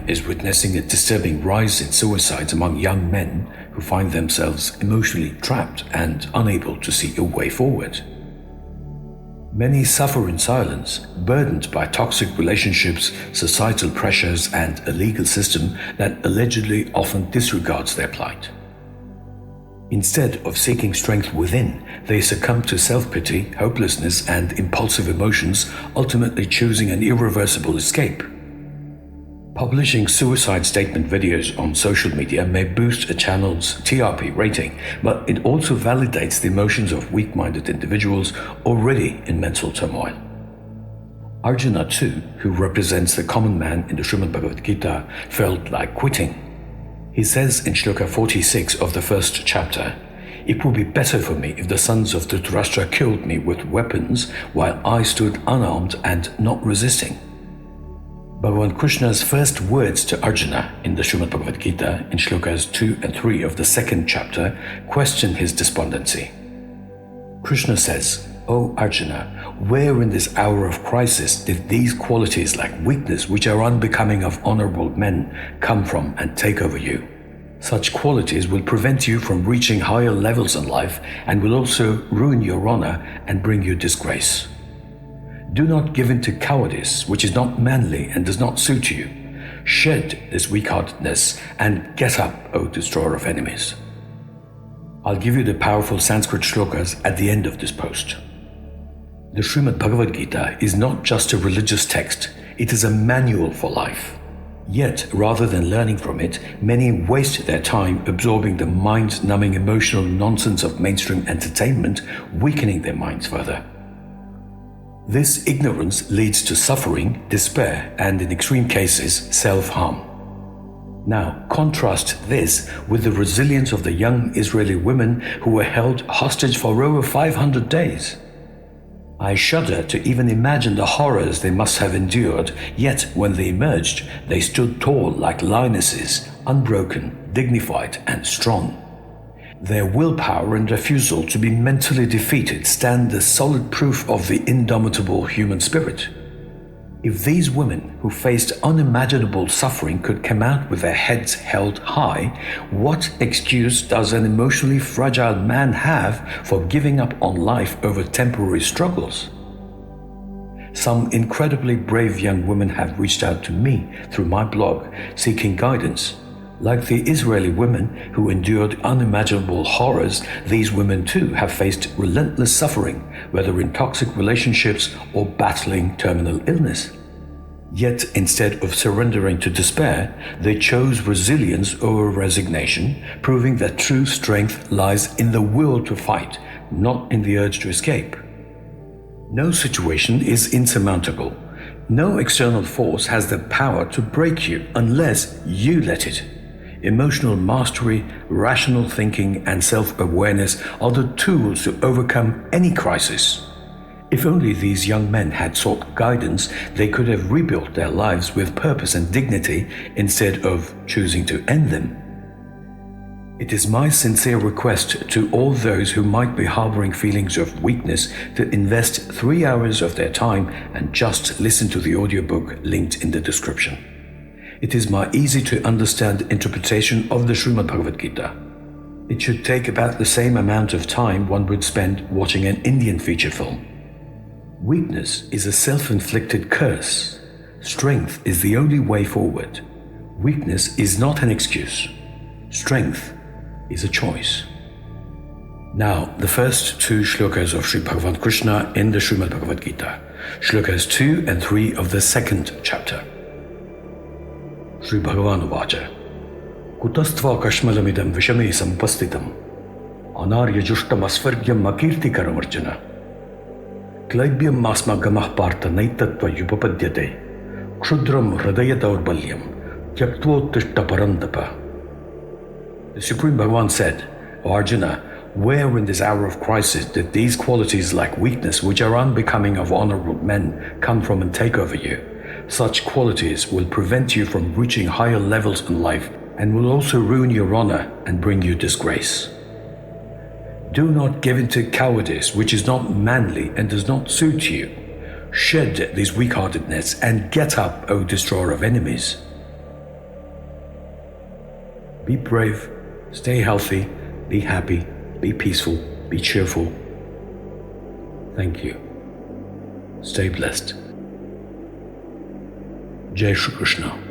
is witnessing a disturbing rise in suicides among young men who find themselves emotionally trapped and unable to see a way forward. Many suffer in silence, burdened by toxic relationships, societal pressures, and a legal system that allegedly often disregards their plight. Instead of seeking strength within, they succumb to self-pity, hopelessness, and impulsive emotions, ultimately choosing an irreversible escape. Publishing suicide statement videos on social media may boost a channel's TRP rating, but it also validates the emotions of weak-minded individuals already in mental turmoil. Arjuna too, who represents the common man in the Bhagavad Gita, felt like quitting. He says in Shloka 46 of the first chapter, "It would be better for me if the sons of Dhritarashtra killed me with weapons while I stood unarmed and not resisting." Bhagavan Krishna's first words to Arjuna in the Bhagavad Gita in Shlokas 2 and 3 of the second chapter question his despondency. Krishna says, "O Arjuna, where in this hour of crisis did these qualities like weakness, which are unbecoming of honorable men, come from and take over you? Such qualities will prevent you from reaching higher levels in life and will also ruin your honor and bring you disgrace. Do not give in to cowardice, which is not manly and does not suit you. Shed this weak-heartedness and get up, O destroyer of enemies." I'll give you the powerful Sanskrit shlokas at the end of this post. The Bhagavad Gita is not just a religious text, it is a manual for life. Yet, rather than learning from it, many waste their time absorbing the mind-numbing emotional nonsense of mainstream entertainment, weakening their minds further. This ignorance leads to suffering, despair, and in extreme cases, self-harm. Now, contrast this with the resilience of the young Israeli women who were held hostage for over 500 days. I shudder to even imagine the horrors they must have endured, yet when they emerged, they stood tall like lionesses, unbroken, dignified, and strong. Their willpower and refusal to be mentally defeated stand the solid proof of the indomitable human spirit. If these women who faced unimaginable suffering could come out with their heads held high, what excuse does an emotionally fragile man have for giving up on life over temporary struggles? Some incredibly brave young women have reached out to me through my blog seeking guidance. Like the Israeli women who endured unimaginable horrors, these women too have faced relentless suffering, whether in toxic relationships or battling terminal illness. Yet instead of surrendering to despair, they chose resilience over resignation, proving that true strength lies in the will to fight, not in the urge to escape. No situation is insurmountable. No external force has the power to break you unless you let it. Emotional mastery, rational thinking, and self-awareness are the tools to overcome any crisis. If only these young men had sought guidance, they could have rebuilt their lives with purpose and dignity instead of choosing to end them. It is my sincere request to all those who might be harboring feelings of weakness to invest 3 hours of their time and just listen to the audiobook linked in the description. It is my easy-to-understand interpretation of the Bhagavad Gita. It should take about the same amount of time one would spend watching an Indian feature film. Weakness is a self-inflicted curse. Strength is the only way forward. Weakness is not an excuse. Strength is a choice. Now, the first 2 shlokas of Sri Bhagavan Krishna in the Bhagavad Gita, shlokas 2 and 3 of the second chapter. Sri Bhagavan Vacha Kutastva Kashmalamidam Vishame Sampastitam Anarya Jushtam Asvargyam Makirtikaram Arjuna Klaibyam Masma Gamah Partha Naitatva Yupapadyate Kshudram Hridaya Daurbalyam Tyaktvottishta Parandapa. The Supreme Bhagavan said, O Arjuna, where in this hour of crisis did these qualities like weakness, which are unbecoming of honorable men, come from and take over you? Such qualities will prevent you from reaching higher levels in life and will also ruin your honor and bring you disgrace. Do not give in to cowardice, which is not manly and does not suit you. Shed this weak-heartedness and get up, O destroyer of enemies. Be brave, stay healthy, be happy, be peaceful, be cheerful. Thank you. Stay blessed. Jai Shri Krishna.